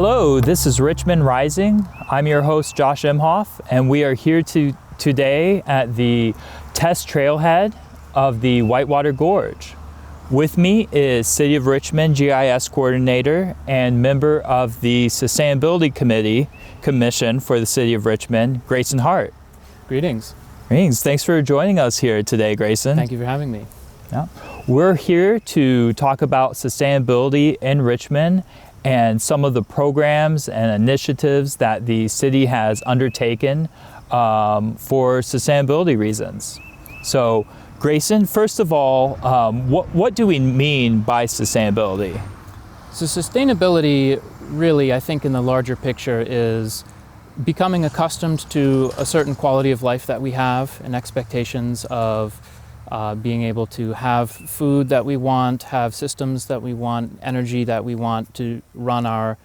Hello, this is Richmond Rising. I'm your host, Josh Imhoff, and we are here today at the test trailhead of the Whitewater Gorge. With me is City of Richmond GIS Coordinator and member of the Sustainability Commission for the City of Richmond, Grayson Hart. Greetings. Greetings. Thanks for joining us here today, Grayson. Thank you for having me. Yeah. We're here to talk about sustainability in Richmond and some of the programs and initiatives that the city has undertaken for sustainability reasons. So, Grayson, first of all, what do we mean by sustainability? So sustainability really, I think in the larger picture, is becoming accustomed to a certain quality of life that we have and expectations of being able to have food that we want, have systems that we want, energy that we want to run our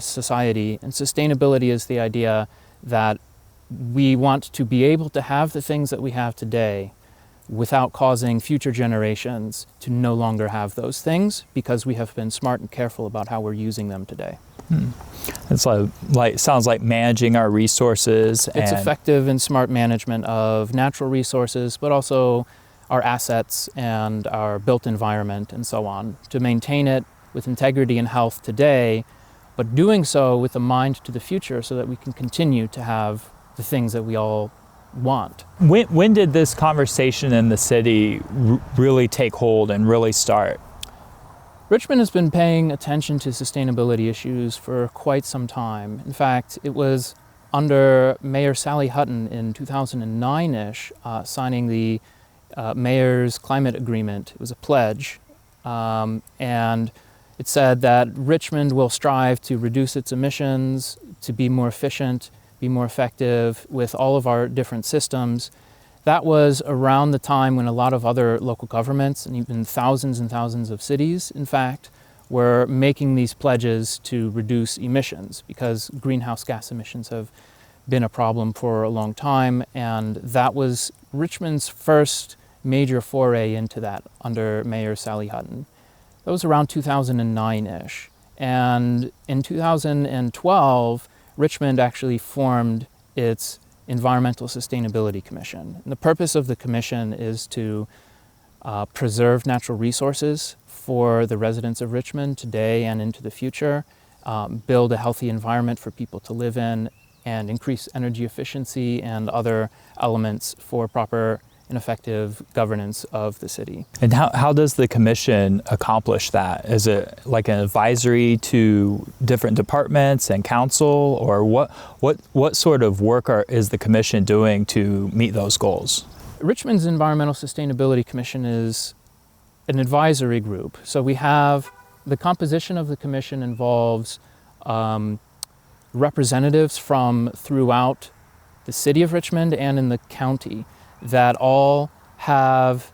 society. And sustainability is the idea that we want to be able to have the things that we have today without causing future generations to no longer have those things because we have been smart and careful about how we're using them today. It's sounds like managing our resources. It's effective and smart management of natural resources, but also our assets and our built environment and so on, to maintain it with integrity and health today, but doing so with a mind to the future so that we can continue to have the things that we all want. When did this conversation in the city really take hold and really start? Richmond has been paying attention to sustainability issues for quite some time. In fact, it was under Mayor Sally Hutton in 2009-ish, signing the Mayor's Climate Agreement. It was a pledge, and it said that Richmond will strive to reduce its emissions, to be more efficient, be more effective with all of our different systems. That was around the time when a lot of other local governments and even thousands and thousands of cities, in fact, were making these pledges to reduce emissions because greenhouse gas emissions have been a problem for a long time, and that was Richmond's first major foray into that under Mayor Sally Hutton. That was around 2009-ish. And in 2012, Richmond actually formed its Environmental Sustainability Commission. And the purpose of the commission is to preserve natural resources for the residents of Richmond today and into the future, build a healthy environment for people to live in, and increase energy efficiency and other elements for proper and effective governance of the city. And how does the commission accomplish that? Is it like an advisory to different departments and council, or what sort of work is the commission doing to meet those goals? Richmond's Environmental Sustainability Commission is an advisory group. So we have the composition of the commission involves representatives from throughout the city of Richmond and in the county that all have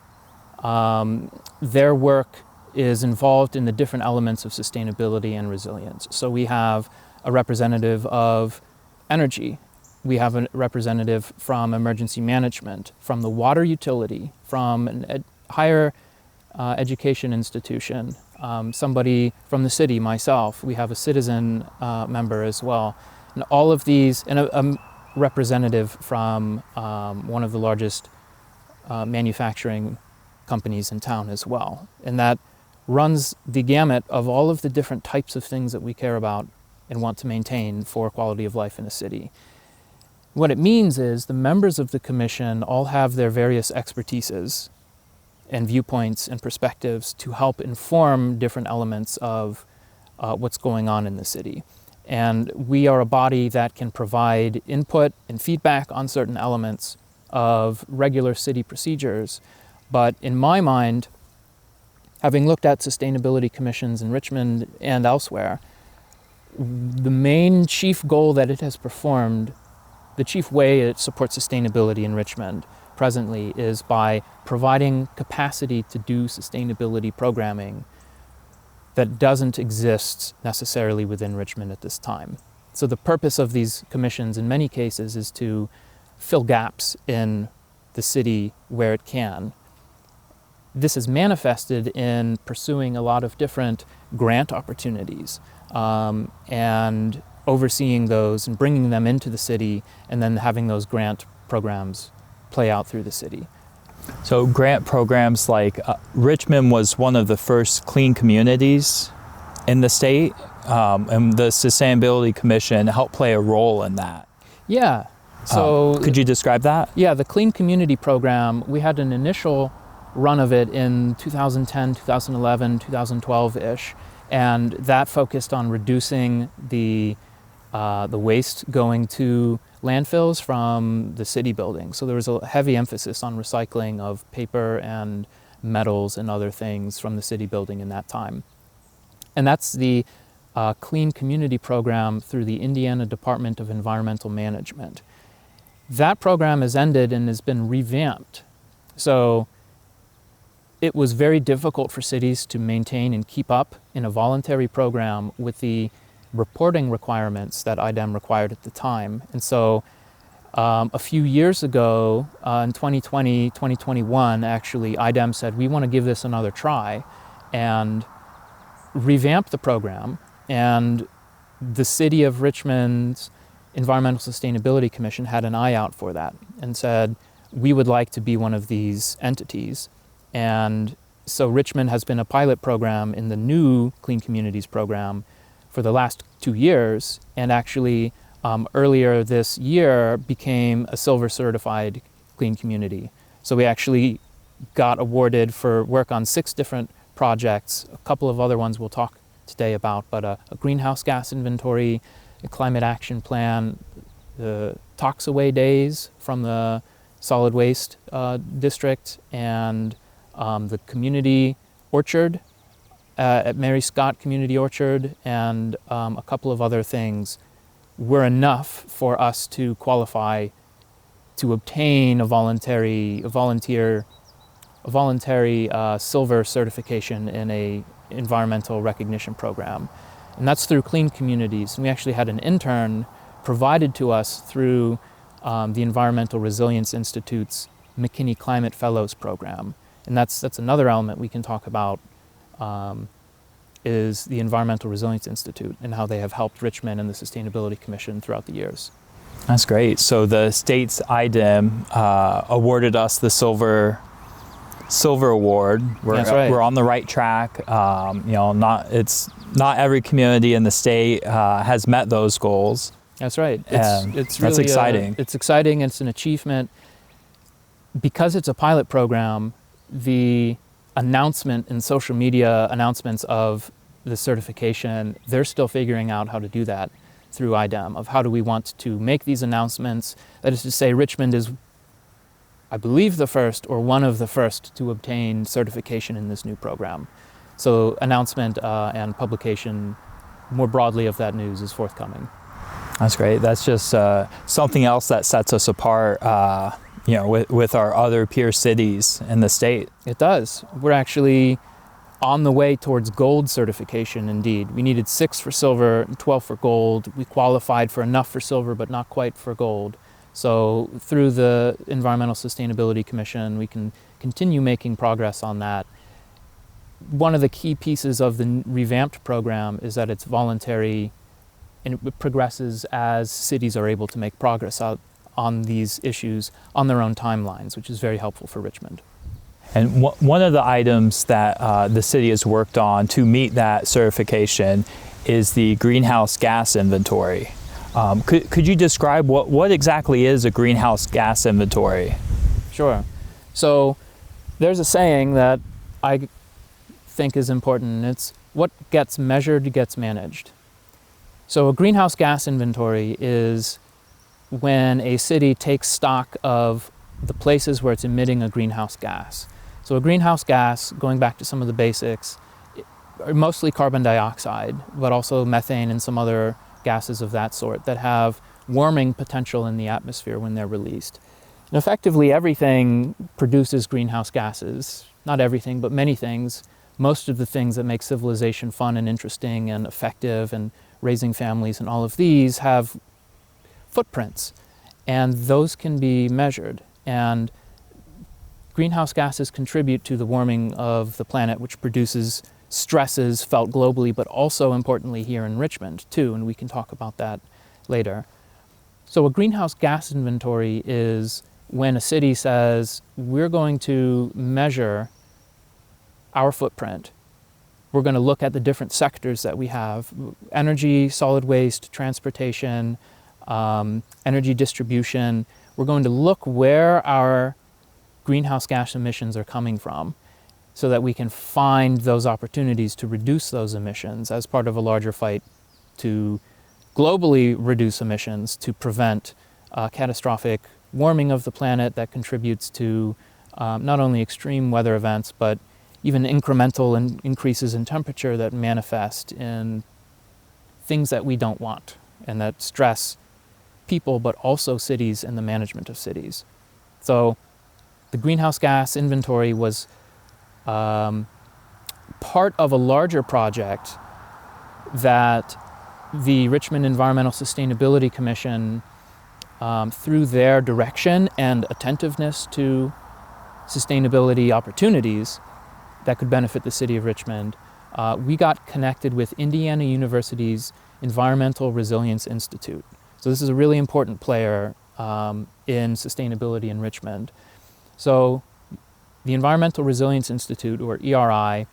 their work is involved in the different elements of sustainability and resilience. So we have a representative of energy, we have a representative from emergency management, from the water utility, from a higher education institution, somebody from the city, myself, we have a citizen member as well. And all of these, and a representative from one of the largest manufacturing companies in town as well. And that runs the gamut of all of the different types of things that we care about and want to maintain for quality of life in a city. What it means is the members of the commission all have their various expertises and viewpoints and perspectives to help inform different elements of what's going on in the city. And we are a body that can provide input and feedback on certain elements of regular city procedures. But in my mind, having looked at sustainability commissions in Richmond and elsewhere, the main chief goal that it has performed, the chief way it supports sustainability in Richmond presently, is by providing capacity to do sustainability programming that doesn't exist necessarily within Richmond at this time. So the purpose of these commissions in many cases is to fill gaps in the city where it can. This is manifested in pursuing a lot of different grant opportunities and overseeing those and bringing them into the city, and then having those grant programs play out through the city. So grant programs like Richmond was one of the first clean communities in the state, and the Sustainability Commission helped play a role in that. Yeah. So could you describe that? Yeah, the Clean Community Program, we had an initial run of it in 2010, 2011, 2012-ish, and that focused on reducing the waste going to landfills from the city buildings. So there was a heavy emphasis on recycling of paper and metals and other things from the city building in that time. And that's the Clean Community Program through the Indiana Department of Environmental Management. That program has ended and has been revamped. So it was very difficult for cities to maintain and keep up in a voluntary program with the reporting requirements that IDEM required at the time. And so a few years ago, in 2020, 2021, actually, IDEM said, we want to give this another try and revamp the program. And the City of Richmond's Environmental Sustainability Commission had an eye out for that and said, we would like to be one of these entities. And so Richmond has been a pilot program in the new Clean Communities program for the last 2 years, and actually earlier this year became a silver certified clean community. So we actually got awarded for work on 6 different projects, a couple of other ones we'll talk today about, but a greenhouse gas inventory, a climate action plan, the Tox Away Days from the solid waste district, and the community orchard at Mary Scott Community Orchard, and a couple of other things were enough for us to qualify to obtain a voluntary silver certification in a environmental recognition program. And that's through Clean Communities. And we actually had an intern provided to us through the Environmental Resilience Institute's McKinney Climate Fellows program. And that's another element we can talk about, is the Environmental Resilience Institute and how they have helped Richmond and the Sustainability Commission throughout the years. That's great. So the state's IDEM awarded us the silver award. That's right. We're on the right track. Not every community in the state has met those goals. That's right. It's really exciting. It's exciting. It's an achievement. Because it's a pilot program, the announcement and social media announcements of the certification, they're still figuring out how to do that through IDEM, of how do we want to make these announcements. That is to say, Richmond is, I believe, the first or one of the first to obtain certification in this new program. So announcement and publication more broadly of that news is forthcoming. That's great. That's just something else that sets us apart, with our other peer cities in the state. It does. We're actually on the way towards gold certification, indeed. We needed 6 for silver and 12 for gold. We qualified for enough for silver, but not quite for gold. So through the Environmental Sustainability Commission, we can continue making progress on that. One of the key pieces of the revamped program is that it's voluntary, and it progresses as cities are able to make progress on these issues on their own timelines, which is very helpful for Richmond. And one of the items that the city has worked on to meet that certification is the greenhouse gas inventory. Could you describe what exactly is a greenhouse gas inventory? Sure. So there's a saying that I think is important. It's what gets measured gets managed. So a greenhouse gas inventory is when a city takes stock of the places where it's emitting a greenhouse gas. So a greenhouse gas, going back to some of the basics, are mostly carbon dioxide, but also methane and some other gases of that sort that have warming potential in the atmosphere when they're released. And effectively everything produces greenhouse gases. Not everything, but many things. Most of the things that make civilization fun and interesting and effective and raising families and all of these have footprints, and those can be measured. And greenhouse gases contribute to the warming of the planet, which produces stresses felt globally, but also importantly here in Richmond too, and we can talk about that later. So a greenhouse gas inventory is when a city says, we're going to measure our footprint. We're going to look at the different sectors that we have: energy, solid waste, transportation, energy distribution. We're going to look where our greenhouse gas emissions are coming from so that we can find those opportunities to reduce those emissions as part of a larger fight to globally reduce emissions to prevent catastrophic warming of the planet that contributes to not only extreme weather events, but even incremental increases in temperature that manifest in things that we don't want and that stress people, but also cities and the management of cities. So the greenhouse gas inventory was part of a larger project that the Richmond Environmental Sustainability Commission, through their direction and attentiveness to sustainability opportunities that could benefit the city of Richmond, we got connected with Indiana University's Environmental Resilience Institute. So this is a really important player in sustainability in Richmond. So the Environmental Resilience Institute, or ERI,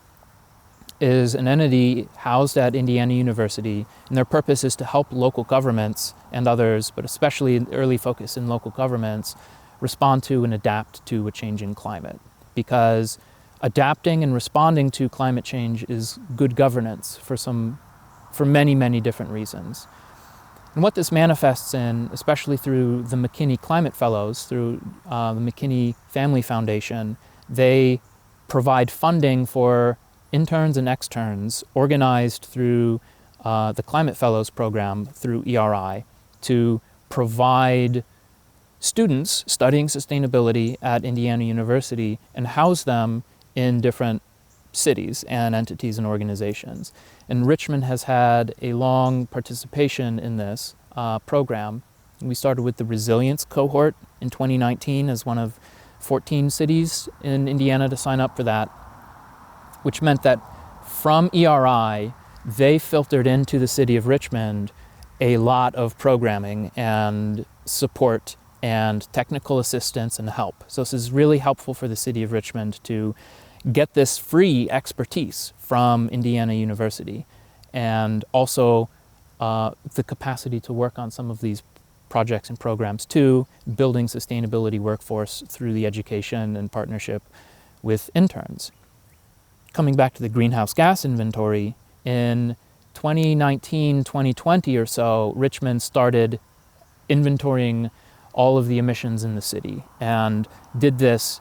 is an entity housed at Indiana University, and their purpose is to help local governments and others, but especially an early focus in local governments, respond to and adapt to a changing climate. Because adapting and responding to climate change is good governance for many, many different reasons. And what this manifests in, especially through the McKinney Climate Fellows, through the McKinney Family Foundation, they provide funding for interns and externs organized through the Climate Fellows program through ERI to provide students studying sustainability at Indiana University and house them in different cities and entities and organizations. And Richmond has had a long participation in this program. We started with the Resilience cohort in 2019 as one of 14 cities in Indiana to sign up for that, which meant that from ERI, they filtered into the city of Richmond a lot of programming and support and technical assistance and help. So this is really helpful for the city of Richmond to get this free expertise from Indiana University, and also the capacity to work on some of these projects and programs too, building sustainability workforce through the education and partnership with interns. Coming back to the greenhouse gas inventory, in 2019, 2020 or so, Richmond started inventorying all of the emissions in the city and did this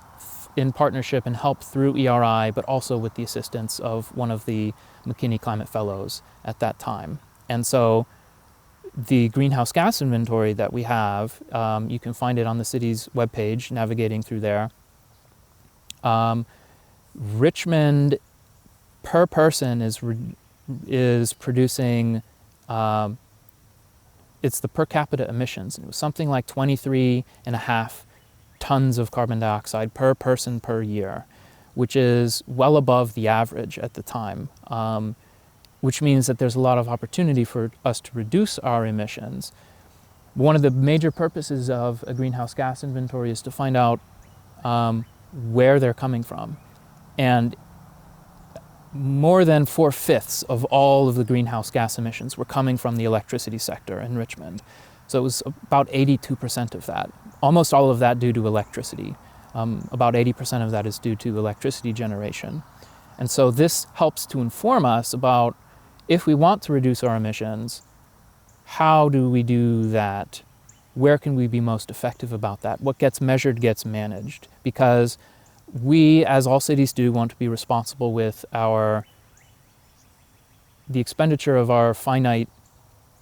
in partnership and help through ERI, but also with the assistance of one of the McKinney Climate Fellows at that time. And so the greenhouse gas inventory that we have, you can find it on the city's webpage, navigating through there. Richmond per person is producing, it's the per capita emissions. It was something like 23.5 tons of carbon dioxide per person per year, which is well above the average at the time, which means that there's a lot of opportunity for us to reduce our emissions. One of the major purposes of a greenhouse gas inventory is to find out where they're coming from. And more than 4/5 of all of the greenhouse gas emissions were coming from the electricity sector in Richmond. So it was about 82% of that. Almost all of that due to electricity. About 80% of that is due to electricity generation. And so this helps to inform us about, if we want to reduce our emissions, how do we do that? Where can we be most effective about that? What gets measured gets managed. Because we, as all cities do, want to be responsible with the expenditure of our finite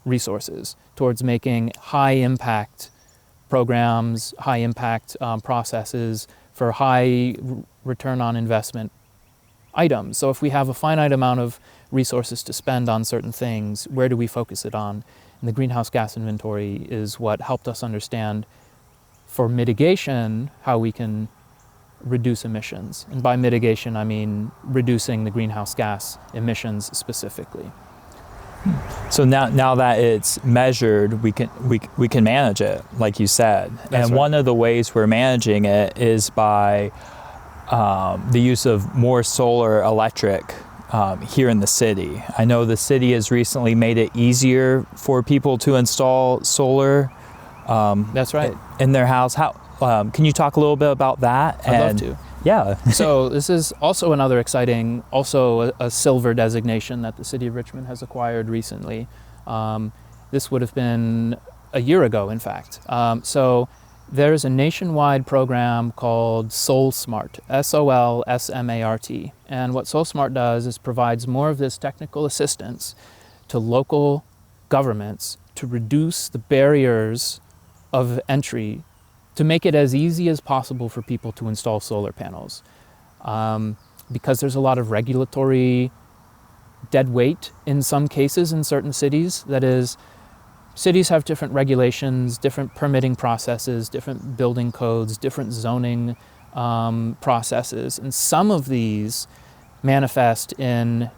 resources towards making high impact programs, high impact processes for high return on investment items. So if we have a finite amount of resources to spend on certain things, where do we focus it on? And the greenhouse gas inventory is what helped us understand, for mitigation, how we can reduce emissions. And by mitigation, I mean reducing the greenhouse gas emissions specifically. So now that it's measured, we can manage it, like you said. That's right. One of the ways we're managing it is by the use of more solar electric here in the city. I know the city has recently made it easier for people to install solar. That's right. In their house. How can you talk a little bit about that? I'd love to. Yeah. So this is also another exciting, also a silver designation that the City of Richmond has acquired recently. This would have been a year ago, in fact. So there's a nationwide program called SolSmart, SolSmart. And what SolSmart does is provides more of this technical assistance to local governments to reduce the barriers of entry, to make it as easy as possible for people to install solar panels. Because there's a lot of regulatory dead weight in some cases in certain cities. That is, cities have different regulations, different permitting processes, different building codes, different zoning processes. And some of these manifest in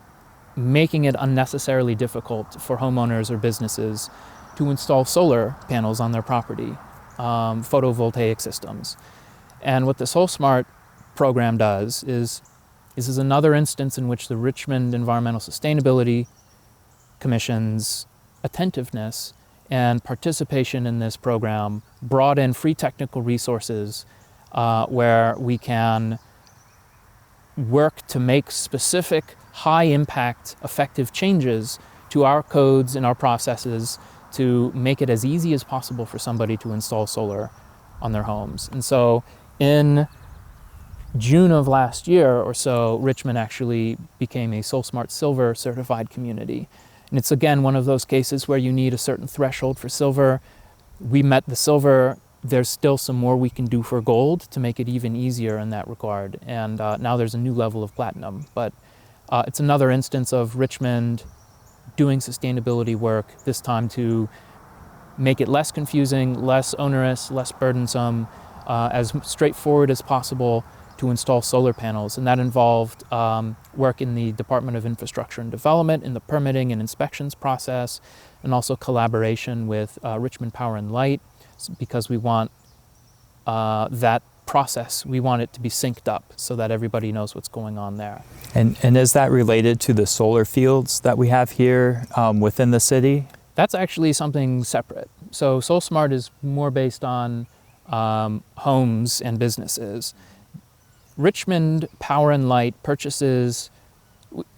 making it unnecessarily difficult for homeowners or businesses to install solar panels on their property, photovoltaic systems. And what the SolSmart program does is, this is another instance in which the Richmond Environmental Sustainability Commission's attentiveness and participation in this program brought in free technical resources where we can work to make specific high-impact, effective changes to our codes and our processes to make it as easy as possible for somebody to install solar on their homes. And so in June of last year or so, Richmond actually became a SolSmart Silver certified community. And it's again one of those cases where you need a certain threshold for silver. We met the silver. There's still some more we can do for gold to make it even easier in that regard. And now there's a new level of platinum. But it's another instance of Richmond doing sustainability work, this time to make it less confusing, less onerous, less burdensome, as straightforward as possible to install solar panels. And that involved work in the Department of Infrastructure and Development, in the permitting and inspections process, and also collaboration with Richmond Power and Light, because we want that process, we want it to be synced up so that everybody knows what's going on there. And is that related to the solar fields that we have here within the city? That's actually something separate. So SolSmart is more based on homes and businesses. Richmond Power and Light purchases,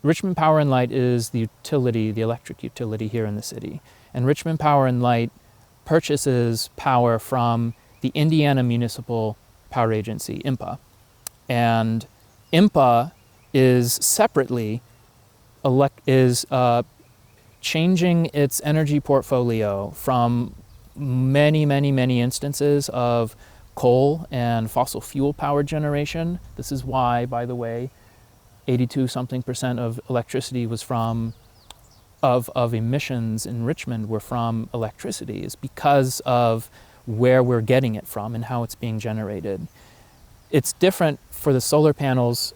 Richmond Power and Light is the utility, the electric utility here in the city. And Richmond Power and Light purchases power from the Indiana Municipal Power Agency, IMPA. And IMPA is separately changing its energy portfolio from many instances of coal and fossil fuel power generation. This is why, by the way, 82-something% of electricity was from, of emissions in Richmond were from electricity, is because of where we're getting it from and how it's being generated. It's different for the solar panels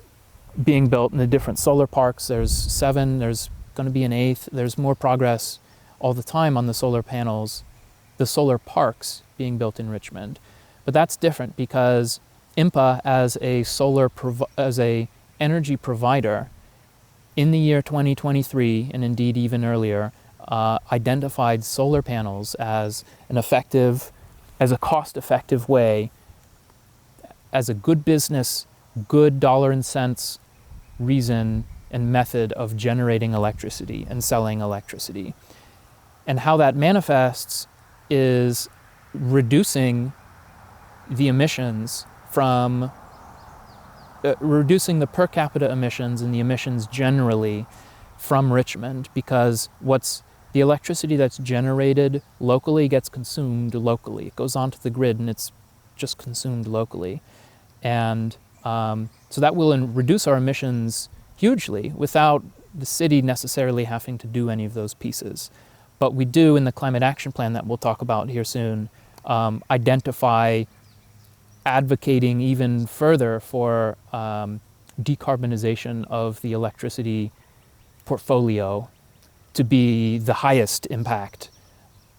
being built in the different solar parks. There's 7, there's going to be an 8th. There's more progress all the time on the solar panels, the solar parks being built in Richmond. But that's different because IMPA, as a energy provider, in the year 2023, and indeed even earlier, identified solar panels as a cost-effective way, as a good business, good dollar and cents reason and method of generating electricity and selling electricity. And how that manifests is reducing the emissions from, reducing the per capita emissions and the emissions generally from Richmond, because the electricity that's generated locally gets consumed locally. It goes onto the grid and it's just consumed locally. And so that will reduce our emissions hugely without the city necessarily having to do any of those pieces. But we do, in the climate action plan that we'll talk about here soon, identify advocating even further for decarbonization of the electricity portfolio to be the highest impact,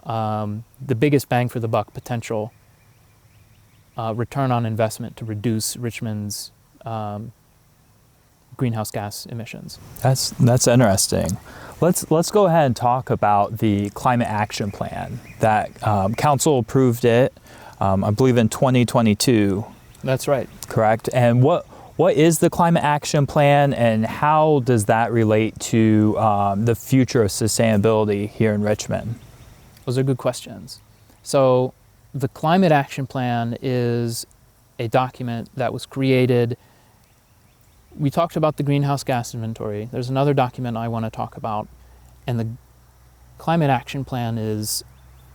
the biggest bang for the buck potential return on investment to reduce Richmond's greenhouse gas emissions. That's interesting. Let's go ahead and talk about the climate action plan that council approved it, I believe in 2022. That's right. Correct. And what is the climate action plan, and how does that relate to the future of sustainability here in Richmond? Those are good questions. So the climate action plan is a document that was created. We talked about the greenhouse gas inventory. There's another document I want to talk about, and the climate action plan is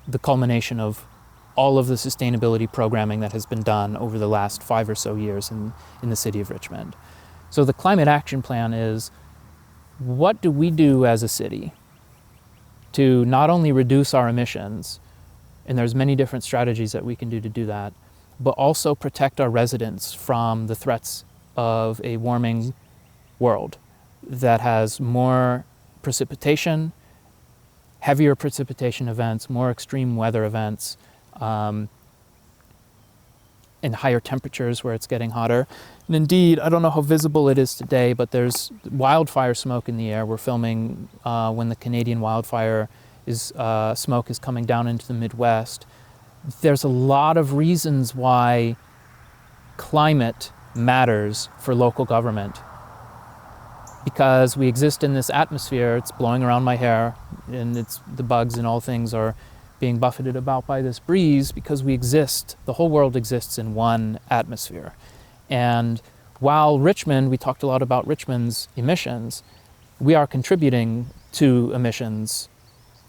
the culmination of all of the sustainability programming that has been done over the last 5 or so years in the city of Richmond. So the climate action plan is, what do we do as a city to not only reduce our emissions, and there's many different strategies that we can do to do that, but also protect our residents from the threats of a warming world that has more precipitation, heavier precipitation events, more extreme weather events, and higher temperatures where it's getting hotter. And indeed, I don't know how visible it is today, but there's wildfire smoke in the air. We're filming when the Canadian wildfire smoke is coming down into the Midwest. There's a lot of reasons why climate matters for local government, because we exist in this atmosphere. It's blowing around my hair, and the bugs and all things are being buffeted about by this breeze because we exist, the whole world exists in one atmosphere. And while Richmond, we talked a lot about Richmond's emissions, we are contributing to emissions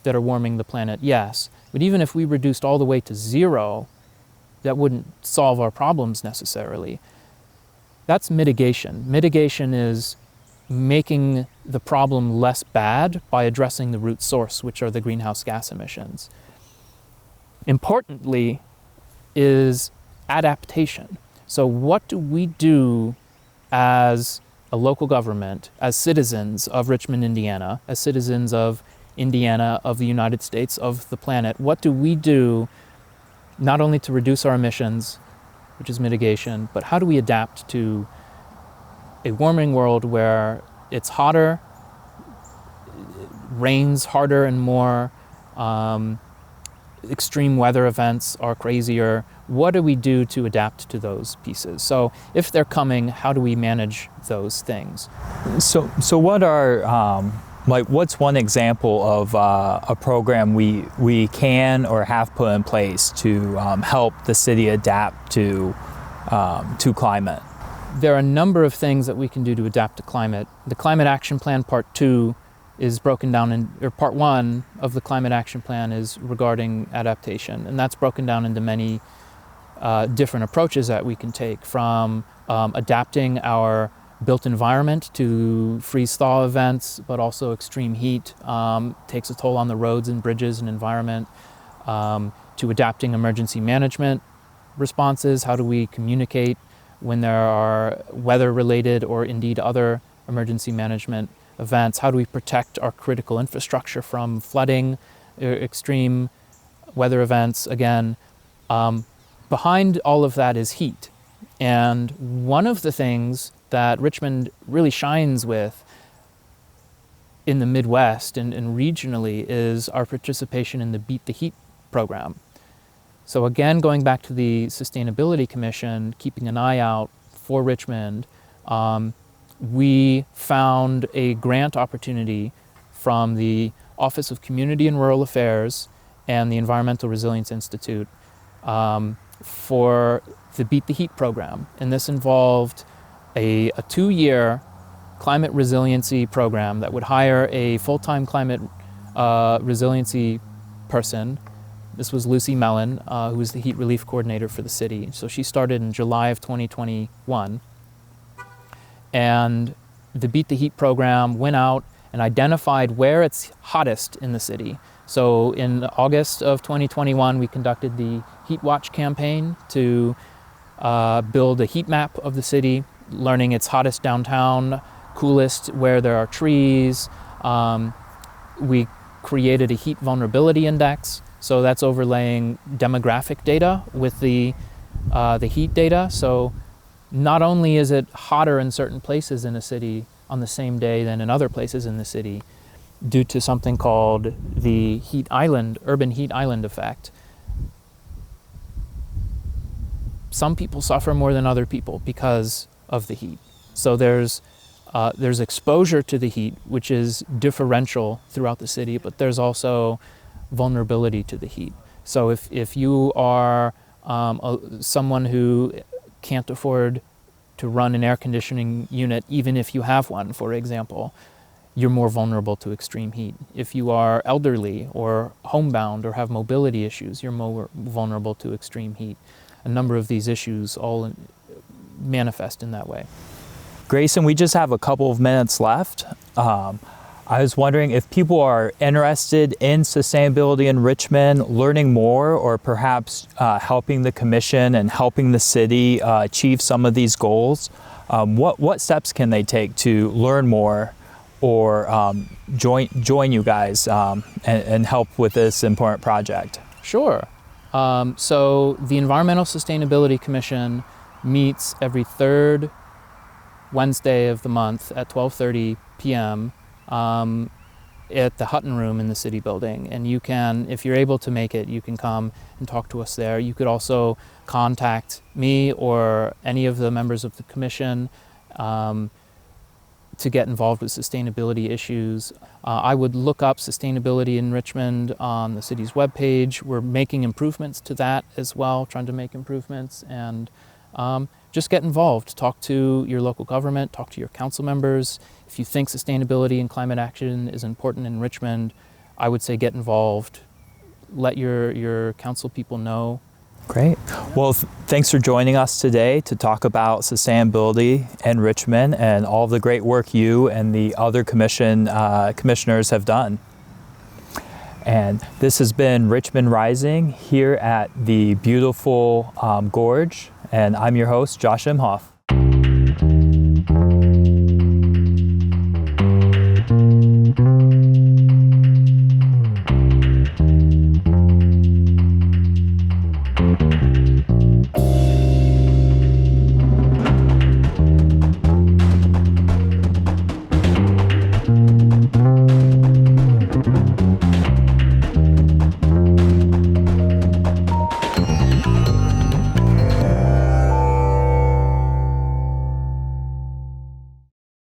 that are warming the planet, yes. But even if we reduced all the way to zero, that wouldn't solve our problems necessarily. That's mitigation. Mitigation is making the problem less bad by addressing the root source, which are the greenhouse gas emissions. Importantly is adaptation. So what do we do as a local government, as citizens of Richmond, Indiana, as citizens of Indiana, of the United States, of the planet? What do we do not only to reduce our emissions, which is mitigation, but how do we adapt to a warming world where it's hotter, rains harder and more, extreme weather events are crazier? What do we do to adapt to those pieces? So if they're coming, how do we manage those things? So what are, what's one example of a program we can or have put in place to help the city adapt to climate? There are a number of things that we can do to adapt to climate. The Climate Action Plan Part 2 is broken down or Part 1 of the Climate Action Plan is regarding adaptation, and that's broken down into many different approaches that we can take, from adapting our built environment to freeze-thaw events, but also extreme heat takes a toll on the roads and bridges and environment, to adapting emergency management responses. How do we communicate when there are weather-related or indeed other emergency management events? How do we protect our critical infrastructure from flooding, extreme weather events? Again, behind all of that is heat. And one of the things that Richmond really shines with in the Midwest and regionally is our participation in the Beat the Heat program. So again, going back to the Sustainability Commission, keeping an eye out for Richmond, we found a grant opportunity from the Office of Community and Rural Affairs and the Environmental Resilience Institute for the Beat the Heat program. And this involved a 2-year climate resiliency program that would hire a full-time climate resiliency person. This was Lucy Mellon, who was the heat relief coordinator for the city. So she started in July of 2021. And the Beat the Heat program went out and identified where it's hottest in the city. So in August of 2021, we conducted the Heat Watch campaign to build a heat map of the city, learning its hottest downtown, coolest where there are trees. We created a heat vulnerability index, so that's overlaying demographic data with the heat data. So not only is it hotter in certain places in a city on the same day than in other places in the city, due to something called the urban heat island effect, some people suffer more than other people because of the heat. So there's exposure to the heat, which is differential throughout the city, but there's also vulnerability to the heat. So if you are someone who can't afford to run an air conditioning unit, even if you have one, for example, you're more vulnerable to extreme heat. If you are elderly or homebound or have mobility issues, you're more vulnerable to extreme heat. A number of these issues all manifest in that way. Grayson, we just have a couple of minutes left. I was wondering if people are interested in sustainability in Richmond, learning more, or perhaps helping the commission and helping the city achieve some of these goals. What steps can they take to learn more or join you guys and help with this important project? Sure. So the Environmental Sustainability Commission meets every third Wednesday of the month at 12:30 p.m. At the Hutton Room in the City Building. And you can, if you're able to make it, you can come and talk to us there. You could also contact me or any of the members of the commission to get involved with sustainability issues. I would look up sustainability in Richmond on the city's webpage. We're making improvements to that as well, trying to make improvements, and just get involved. Talk to your local government, talk to your council members. If you think sustainability and climate action is important in Richmond, I would say get involved. Let your council people know. Great. Well, thanks for joining us today to talk about sustainability in Richmond and all of the great work you and the other commissioners have done. And this has been Richmond Rising here at the beautiful Gorge, and I'm your host, Josh Imhoff.